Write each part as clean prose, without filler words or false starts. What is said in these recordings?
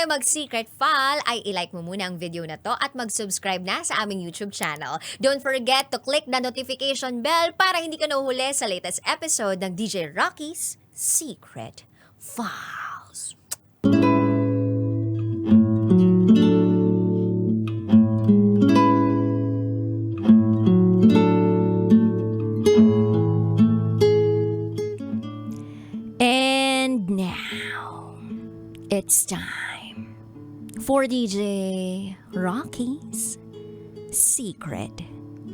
mag-secret file, ay ilike mo muna ang video na to at mag-subscribe na sa aming YouTube channel. Don't forget to click the notification bell para hindi ka nahuhuli sa latest episode ng DJ Rocky's Secret Files. And now, it's time for DJ Rocky's Secret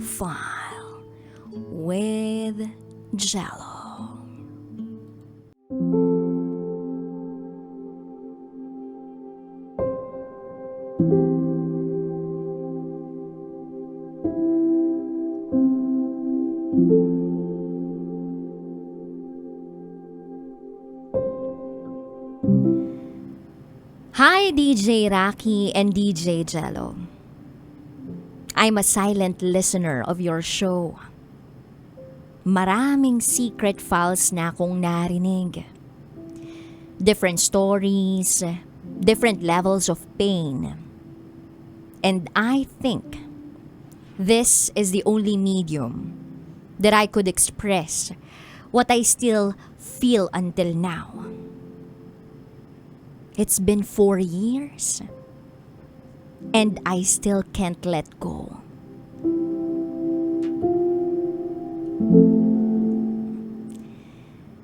File with Jello. Hi, DJ Rocky and DJ Jello. I'm a silent listener of your show. Maraming secret files na akong narinig. Different stories, different levels of pain. And I think this is the only medium that I could express what I still feel until now. It's been 4 years, and I still can't let go.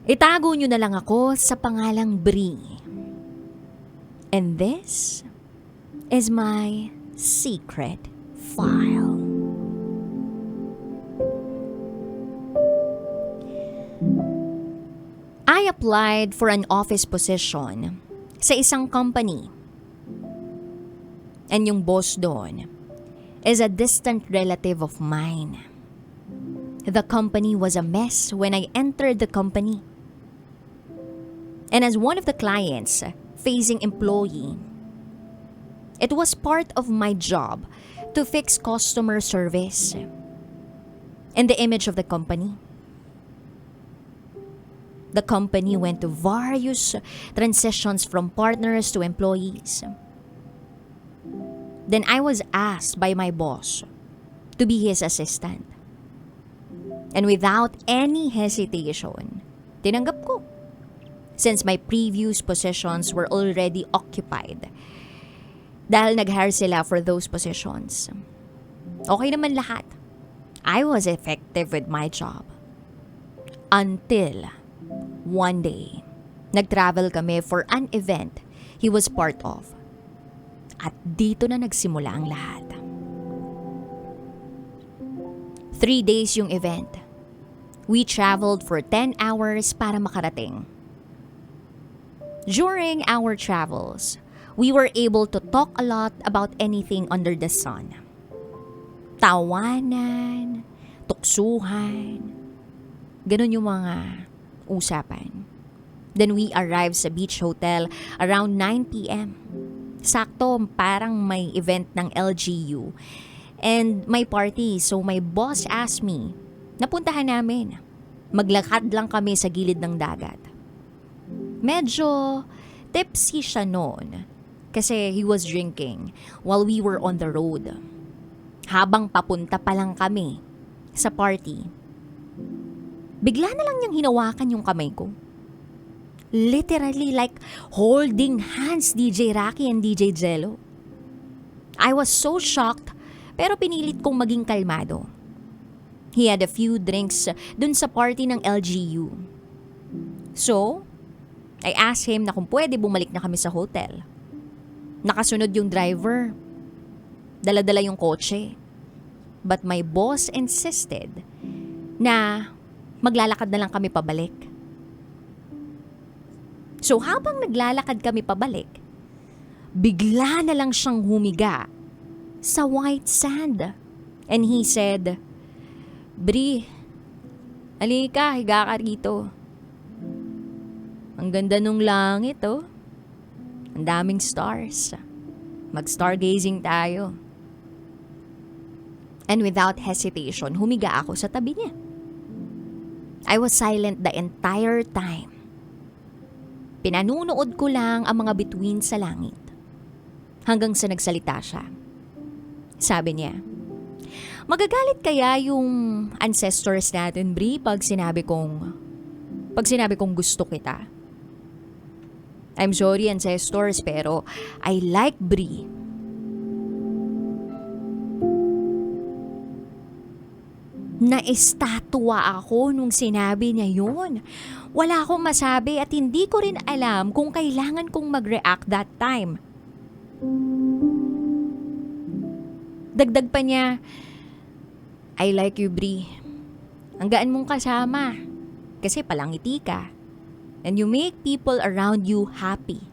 Itago nyo na lang ako sa pangalang Bree. And this is my secret file. I applied for an office position sa isang company. And yung boss doon is a distant relative of mine. The company was a mess when I entered the company. And as one of the clients facing employee, it was part of my job to fix customer service and the image of the company. The company went to various transitions from partners to employees. Then I was asked by my boss to be his assistant. And without any hesitation, tinanggap ko. Since my previous positions were already occupied. Dahil nag-hire sila for those positions. Okay naman lahat. I was effective with my job. Until one day, nag-travel kami for an event he was part of. At dito na nagsimula ang lahat. 3 days yung event. We traveled for 10 hours para makarating. During our travels, we were able to talk a lot about anything under the sun. Tawanan, tuksuhan, ganun yung mga usapan. Then we arrived sa beach hotel around 9 p.m. Sakto, parang may event ng LGU and may party. So my boss asked me, napuntahan namin. Maglakad lang kami sa gilid ng dagat. Medyo tipsy siya noon kasi he was drinking while we were on the road. Habang papunta pa lang kami sa party, bigla na lang niyang hinawakan yung kamay ko. Literally like holding hands, DJ Rocky and DJ Jello. I was so shocked pero pinilit kong maging kalmado. He had a few drinks dun sa party ng LGU. So, I asked him na kung pwede bumalik na kami sa hotel. Nakasunod yung driver. Dala-dala yung kotse. But my boss insisted na maglalakad na lang kami pabalik. So habang naglalakad kami pabalik, bigla na lang siyang humiga sa white sand. And he said, Bree, halika, higa ka rito. Ang ganda nung langit, oh. Ang daming stars. Mag-stargazing tayo. And without hesitation, humiga ako sa tabi niya. I was silent the entire time. Pinanunood ko lang ang mga bituin sa langit. Hanggang sa nagsalita siya. Sabi niya, magagalit kaya yung ancestors natin, Bri, pag sinabi kong gusto kita? I'm sorry, ancestors, pero I like Bri. Naistatwa ako nung sinabi niya yun. Wala akong masabi at hindi ko rin alam kung kailangan kong mag-react that time. Dagdag pa niya, I like you, Bri. Ang gaan mong kasama. Kasi palangiti ka. And you make people around you happy.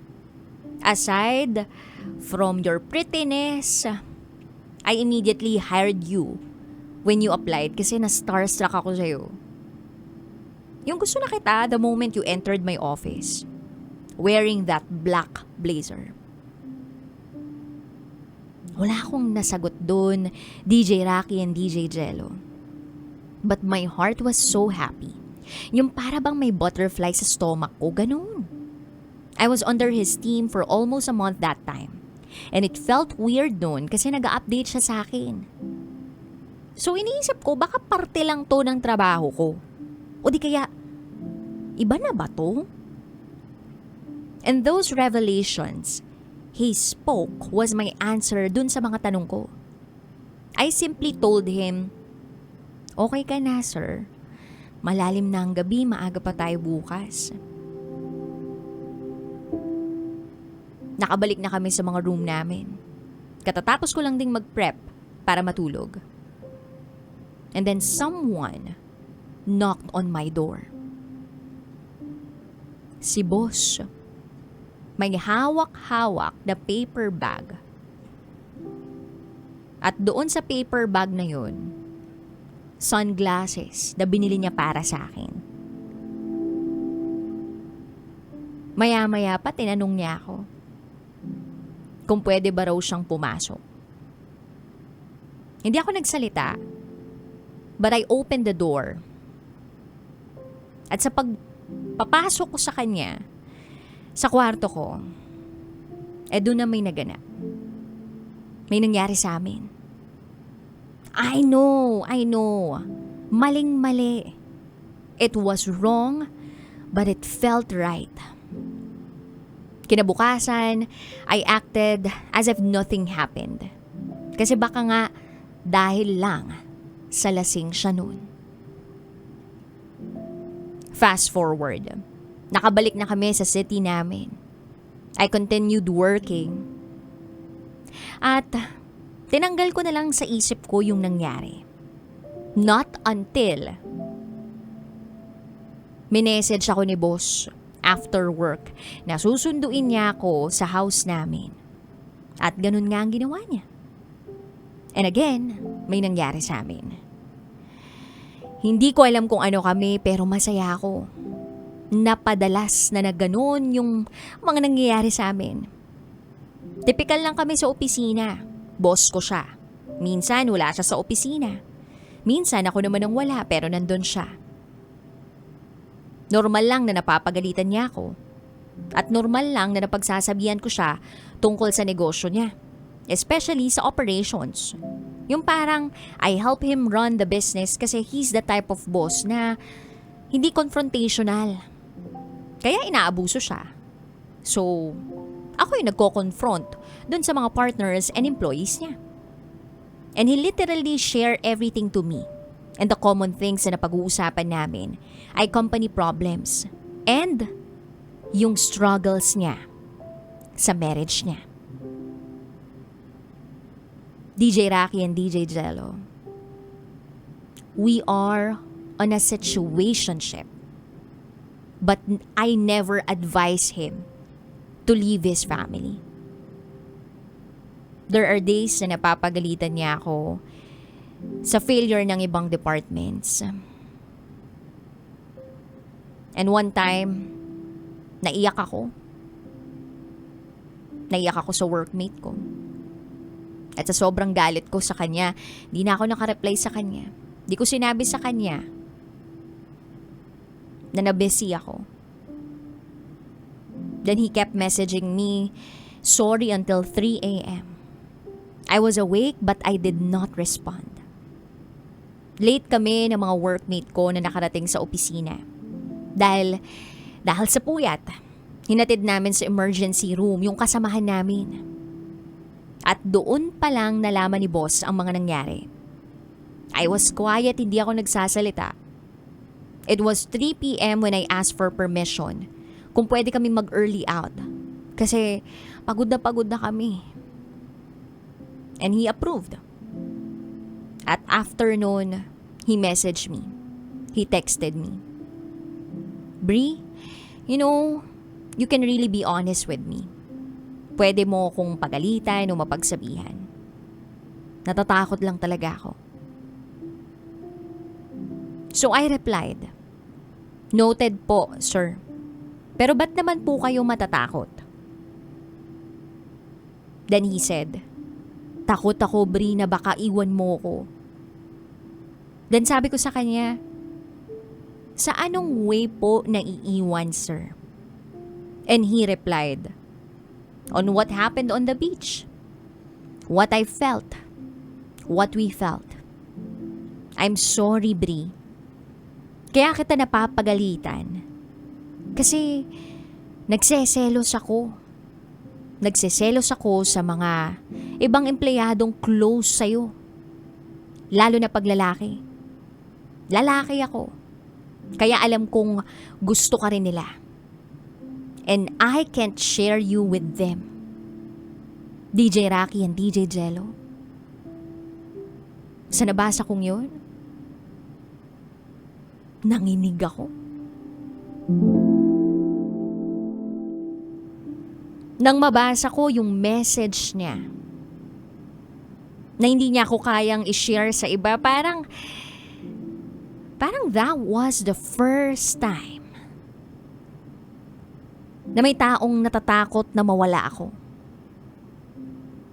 Aside from your prettiness, I immediately hired you when you applied kasi na-starstruck ako sa'yo. Yung gusto na kita the moment you entered my office, wearing that black blazer. Wala akong nasagot dun, DJ Rocky and DJ Jello. But my heart was so happy. Yung para bang may butterfly sa stomach ko, ganun. I was under his team for almost a month that time. And it felt weird nun kasi nag-update siya sa akin. So iniisip ko, baka parte lang to ng trabaho ko. O di kaya, iba na ba to? And those revelations he spoke was my answer dun sa mga tanong ko. I simply told him, okay ka na, sir. Malalim na ang gabi, maaga pa tayo bukas. Nakabalik na kami sa mga room namin. Katatapos ko lang ding mag-prep para matulog. And then someone knocked on my door. Si boss. May hawak-hawak na paper bag. At doon sa paper bag na yun, sunglasses na binili niya para sa akin. Maya-maya pa tinanong niya ako kung pwede ba raw siyang pumasok. Hindi ako nagsalita, but I opened the door. At sa pagpapasok ko sa kanya, sa kwarto ko, doon na may naganap. May nangyari sa amin. I know. Maling-mali. It was wrong, but it felt right. Kinabukasan, I acted as if nothing happened. Kasi baka nga dahil lang sa lasing siya noon. Fast forward. Nakabalik na kami sa city namin. I continued working. At tinanggal ko na lang sa isip ko yung nangyari. Not until minessage ako ni boss after work na susunduin niya ako sa house namin. At ganun nga ang ginawa niya. And again, may nangyari sa amin. Hindi ko alam kung ano kami pero masaya ako. Napadalas na nagganon yung mga nangyayari sa amin. Typical lang kami sa opisina. Boss ko siya. Minsan wala siya sa opisina. Minsan ako naman ang wala pero nandun siya. Normal lang na napapagalitan niya ako. At normal lang na napagsasabihan ko siya tungkol sa negosyo niya. Especially sa operations. Yung parang I help him run the business kasi he's the type of boss na hindi confrontational. Kaya inaabuso siya. So, ako yung nagko-confront dun sa mga partners and employees niya. And he literally shared everything to me. And the common things na napag-uusapan namin ay company problems and yung struggles niya sa marriage niya. DJ Rocky and DJ Jello, we are on a situationship. But I never advise him to leave his family. There are days na napapagalitan niya ako sa failure ng ibang departments. And one time, naiyak ako. Naiyak ako sa workmate ko. At sa sobrang galit ko sa kanya, di na ako nakareply sa kanya. Di ko sinabi sa kanya na nabusy ako. Then he kept messaging me Sorry until 3 a.m. I was awake but I did not respond. Late kami ng mga workmate ko na nakarating sa opisina. Dahil sa puyat, hinatid namin sa emergency room yung kasamahan namin. At doon pa lang nalaman ni boss ang mga nangyari. I was quiet, hindi ako nagsasalita. It was 3 p.m. when I asked for permission kung pwede kami mag-early out. Kasi pagod na kami. And he approved. At after noon, he messaged me. He texted me. Bree, you can really be honest with me. Pwede mo kong pagalitan o mapagsabihan. Natatakot lang talaga ako. So I replied, "Noted po, sir. Pero ba't naman po kayo matatakot?" Then he said, "Takot ako, Bree, na baka iwan mo ko." Then sabi ko sa kanya, "Sa anong way po naiiwan, sir?" And he replied, "On what happened on the beach. What I felt. What we felt. I'm sorry, Bree. Kaya kita napapagalitan. Kasi nagseselos ako. Nagseselos ako sa mga ibang empleyadong close sa'yo. Lalo na pag lalaki. Lalaki ako. Kaya alam kong gusto ka rin nila. And I can't share you with them." DJ Rocky and DJ Jello. Sa nabasa kong yun, nanginig ako. Nang mabasa ko yung message niya, na hindi niya ako kayang i-share sa iba, parang that was the first time na may taong natatakot na mawala ako.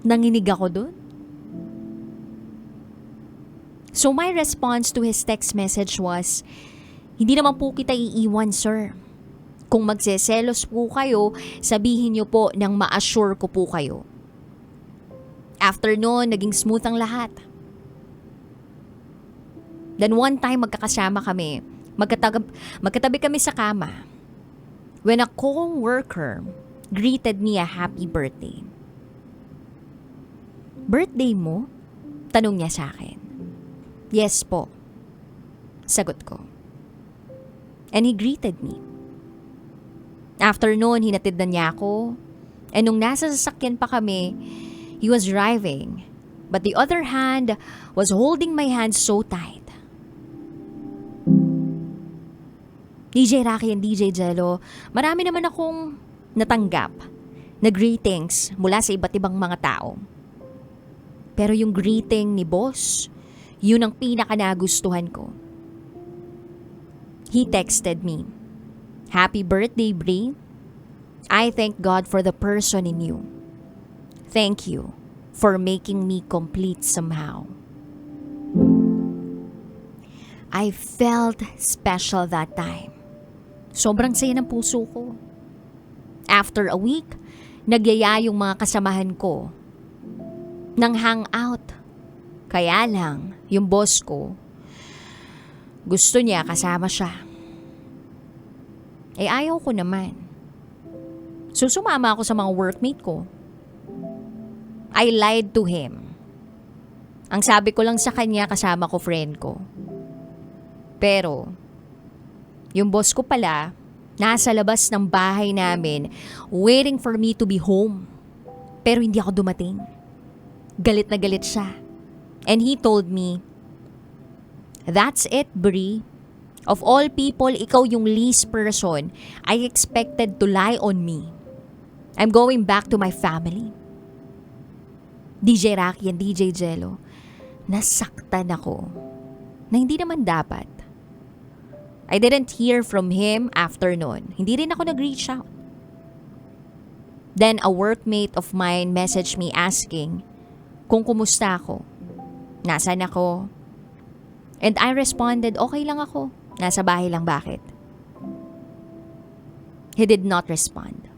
Nanginig ako dun. So my response to his text message was, "Hindi naman po kita iiwan, sir. Kung magseselos po kayo, sabihin niyo po nang ma-assure ko po kayo." After noon, naging smooth ang lahat. Then one time magkakasama kami, magkatabi kami sa kama, when a co-worker greeted me a happy birthday. "Birthday mo?" Tanong niya sa akin. "Yes po," sagot ko. And he greeted me. After noon, hinatid na niya ako. And nung nasa sasakyan pa kami, he was driving. But the other hand was holding my hand so tight. DJ Rocky and DJ Jello, marami naman akong natanggap na greetings mula sa iba't ibang mga tao. Pero yung greeting ni boss, yun ang pinaka-nagustuhan ko. He texted me, "Happy birthday, Bree. I thank God for the person in you. Thank you for making me complete somehow." I felt special that time. Sobrang saya ng puso ko. After a week, nagyaya yung mga kasamahan ko ng hangout. Kaya lang, yung boss ko, gusto niya kasama siya. Ayaw ko naman. So sumama ako sa mga workmate ko. I lied to him. Ang sabi ko lang sa kanya, kasama ko friend ko. Pero, yung boss ko pala, nasa labas ng bahay namin, waiting for me to be home. Pero hindi ako dumating. Galit na galit siya. And he told me, "That's it, Bree. Of all people, ikaw yung least person I expected to lie on me. I'm going back to my family." DJ Rocky and DJ Jello, nasaktan ako na hindi naman dapat. I didn't hear from him after noon. Hindi rin ako nag-reach out. Then a workmate of mine messaged me asking kung kumusta ako. Nasaan ako? And I responded, okay lang ako. Nasa bahay lang, bakit? He did not respond.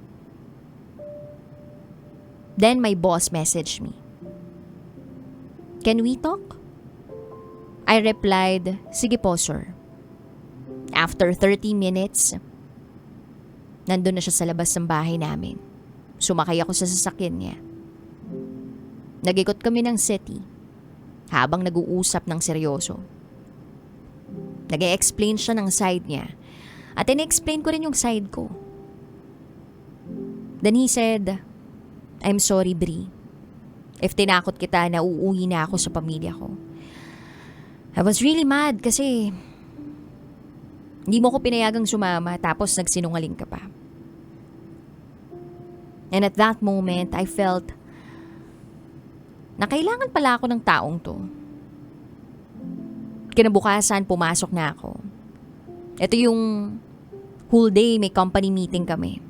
Then my boss messaged me. Can we talk? I replied, sige po sir. After 30 minutes, nandun na siya sa labas ng bahay namin. Sumakay ako sa sasakyan niya. Nag-ikot kami ng city habang nag-uusap ng seryoso. Nag-e-explain siya ng side niya at in-explain ko rin yung side ko. Then he said, I'm sorry Bri. If tinakot kita na uuwi na ako sa pamilya ko. I was really mad kasi hindi mo ko pinayagang sumama tapos nagsinungaling ka pa. And at that moment, I felt na kailangan pala ako ng taong to. Kinabukasan, pumasok na ako. Ito yung whole day may company meeting kami.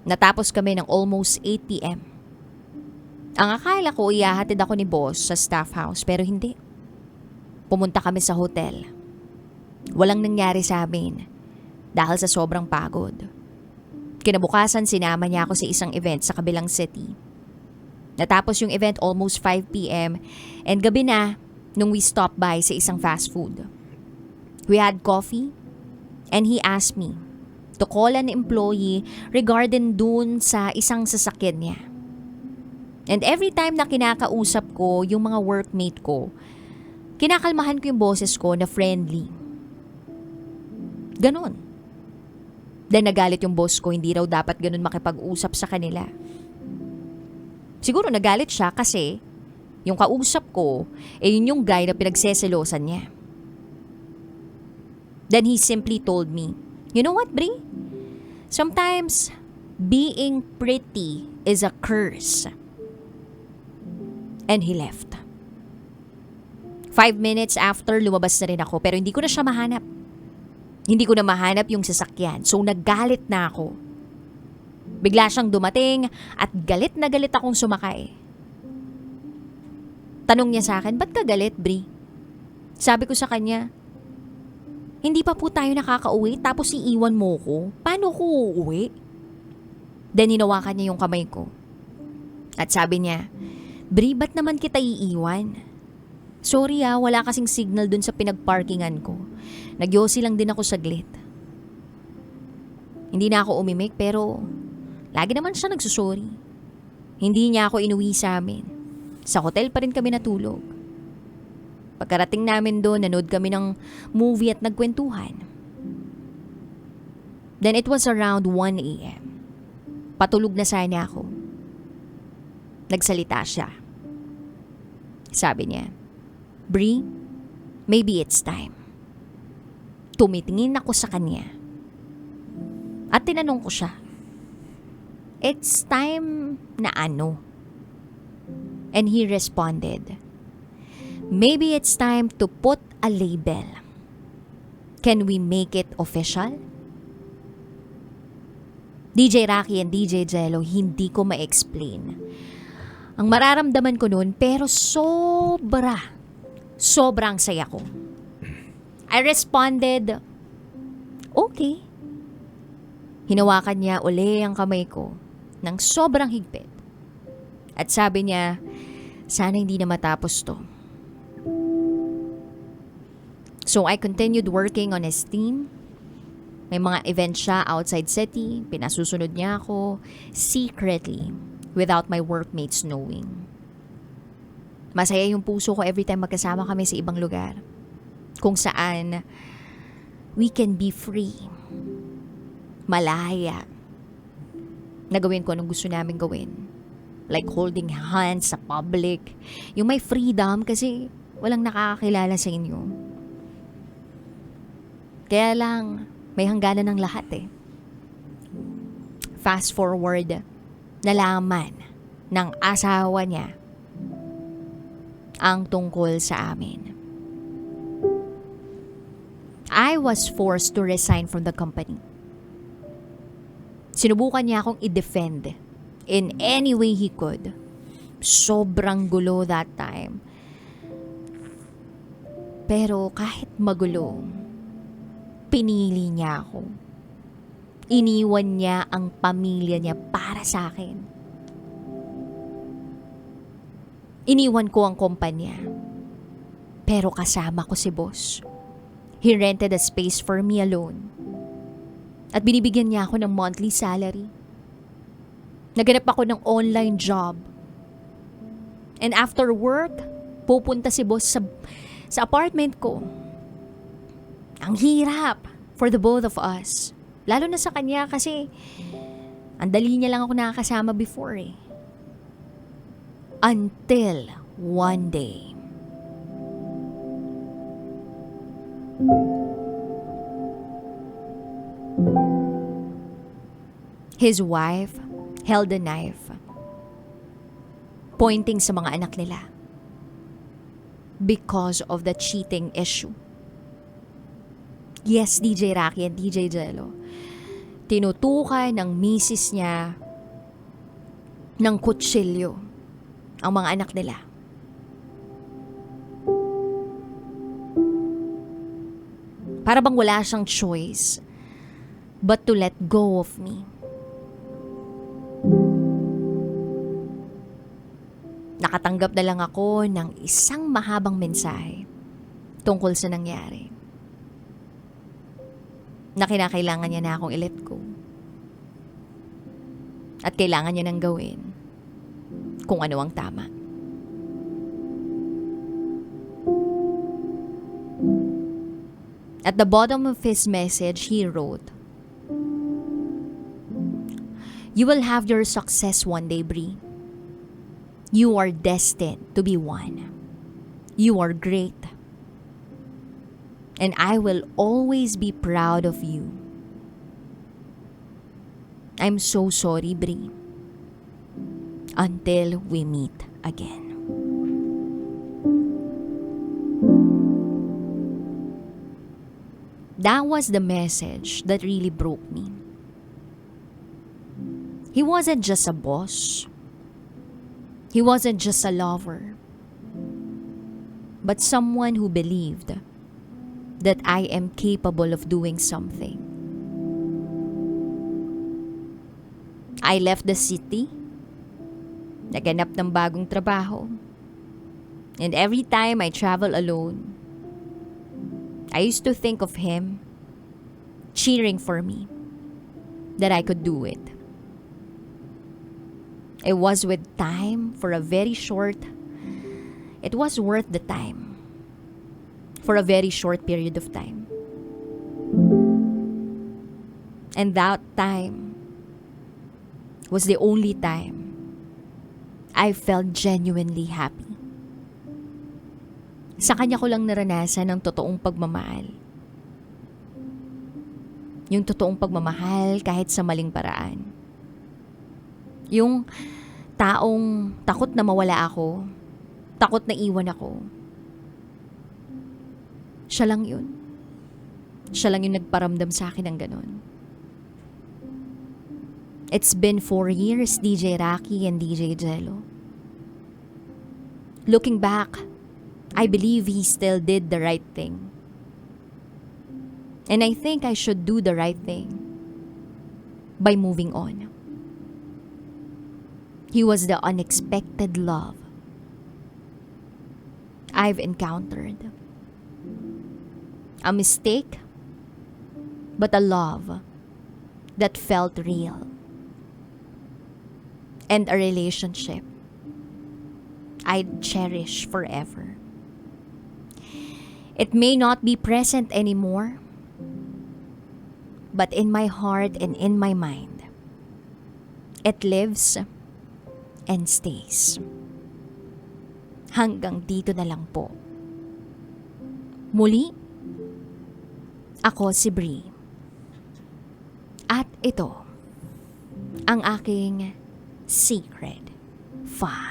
Natapos kami ng almost 8 p.m. Ang akala ko, ihahatid ako ni boss sa staff house pero hindi. Pumunta kami sa hotel. Walang nangyari sa amin dahil sa sobrang pagod. Kinabukasan, sinama niya ako sa isang event sa kabilang city. Natapos yung event almost 5 p.m. and gabi na nung we stopped by sa isang fast food. We had coffee and he asked me to call an employee regarding dun sa isang sasakyan niya. And every time na kinakausap ko yung mga workmate ko, kinakalmahan ko yung boses ko na friendly. Ganon. Then nagalit yung boss ko, hindi raw dapat ganon makipag-usap sa kanila. Siguro nagalit siya kasi yung kausap ko, yun yung guy na pinagseselosan niya. Then he simply told me, you know what, Bri? Sometimes, being pretty is a curse. And he left. 5 minutes after, lumabas na rin ako pero hindi ko na siya mahanap. Hindi ko na mahanap yung sasakyan so naggalit na ako. Bigla siyang dumating at galit na galit akong sumakay. Tanong niya sa akin, ba't ka galit, Bri? Sabi ko sa kanya, hindi pa po tayo nakakauwi tapos iiwan mo ko. Paano ko uuwi? Then hinawakan niya yung kamay ko. At sabi niya, Bri, ba't naman kita iiwan? Sorry wala kasing signal dun sa pinagparkingan ko. Nagyosi lang din ako saglit. Hindi na ako umimik pero lagi naman siya nagsusorry. Hindi niya ako inuwi sa amin. Sa hotel pa rin kami natulog. Pagkarating namin doon, nanood kami ng movie at nagkwentuhan. Then it was around 1 a.m. Patulog na sana ako. Nagsalita siya. Sabi niya, Bri, maybe it's time. Tumitingin ako sa kanya. At tinanong ko siya, it's time na ano? And he responded, maybe it's time to put a label. Can we make it official? DJ Rocky and DJ Jello, hindi ko ma-explain ang mararamdaman ko noon pero sobrang saya ko. I responded, okay. Hinawakan niya uli ang kamay ko ng sobrang higpit. At sabi niya, sana hindi na matapos to. So I continued working on his team. May mga event siya outside city. Pinasusunod niya ako secretly without my workmates knowing. Masaya yung puso ko every time magkasama kami sa ibang lugar. Kung saan we can be free. Malaya. Nagawin ko anong gusto namin gawin. Like holding hands sa public. Yung may freedom kasi walang nakakakilala sa inyo. Kaya lang, may hangganan ng lahat Fast forward, nalaman ng asawa niya ang tungkol sa amin. I was forced to resign from the company. Sinubukan niya akong i-defend in any way he could. Sobrang gulo that time. Pero kahit magulo, pinili niya ako. Iniwan niya ang pamilya niya para sa akin. Iniwan ko ang kumpanya. Pero kasama ko si boss. He rented a space for me alone. At binibigyan niya ako ng monthly salary. Naganap ako ng online job. And after work, pupunta si boss sa apartment ko. Ang hirap for the both of us. Lalo na sa kanya kasi ang dali niya lang ako nakakasama before eh. Until one day. His wife held a knife, pointing sa mga anak nila because of the cheating issue. Yes, DJ Rocky and DJ Jello. Tinutukan ng misis niya ng kutsilyo ang mga anak nila. Para bang wala siyang choice but to let go of me. Nakatanggap na lang ako ng isang mahabang mensahe tungkol sa nangyari. Na kinakailangan niya na akong i-let go. At kailangan niya nang gawin kung ano ang tama. At the bottom of his message, he wrote, "You will have your success one day, Bree. You are destined to be one. You are great. And I will always be proud of you. I'm so sorry, Bree. Until we meet again." That was the message that really broke me. He wasn't just a boss. He wasn't just a lover. But someone who believed that I am capable of doing something. I left the city, naganap ng bagong trabaho, and every time I travel alone, I used to think of him cheering for me that I could do it. It was with time for a very short, it was worth the time for a very short period of time. And that time was the only time I felt genuinely happy. Sa kanya ko lang naranasan ang totoong pagmamahal. Yung totoong pagmamahal kahit sa maling paraan. Yung taong takot na mawala ako, takot na iwan ako. Siya lang yun. Siya lang yung nagparamdam sa akin ng ganon. It's been 4 years, DJ Rocky and DJ Jello. Looking back, I believe he still did the right thing. And I think I should do the right thing by moving on. He was the unexpected love I've encountered. A mistake, but a love that felt real. And a relationship I'd cherish forever. It may not be present anymore, but in my heart and in my mind, it lives and stays. Hanggang dito na lang po. Muli, ako si Bree. At ito, ang aking secret 5.